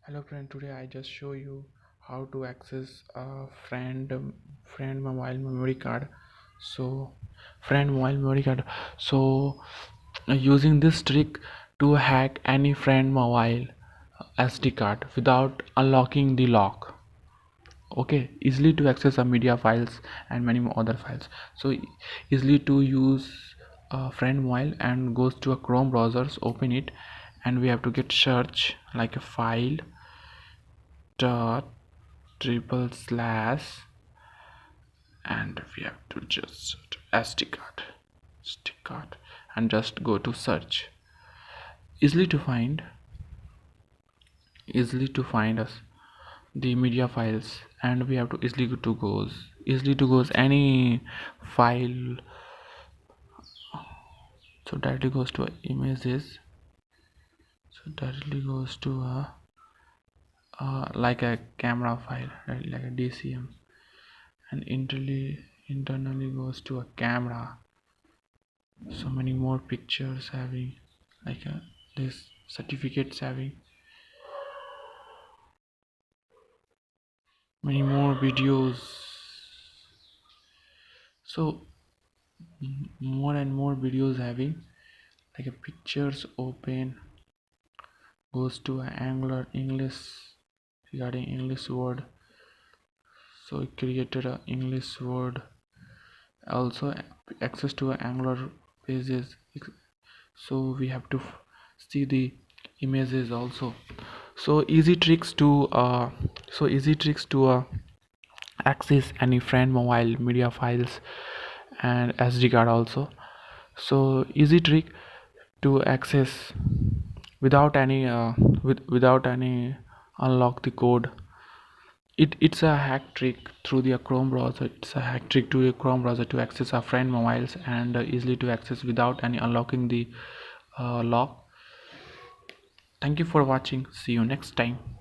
Hello friend, today I just show you how to access a friend mobile memory card. So friend mobile memory card. So using this trick to hack any friend mobile SD card without unlocking the lock. Okay, easily to access a media files and many more other files. So easily to use a friend mobile and goes to a Chrome browsers, open it, and we have to get search like a file dot triple slash, and we have to just SD card and just go to search. Easily to find, us the media files, and we have to easily to goes any file. So directly goes to images, so directly goes to a like a camera file, right, like a DCM, and internally goes to a camera. So many more pictures having like this certificates having many more videos. So more and more videos having like a pictures open, goes to an angular English, regarding English word. So it created a English word, also access to angular pages. So we have to see the images also. So easy tricks to access any friend mobile media files and SD card also. So easy trick to access without any without any unlock the code. It's a hack trick through the Chrome browser. It's a hack trick to a Chrome browser to access our friend mobiles and easily to access without any unlocking the lock. Thank you for watching. See you next time.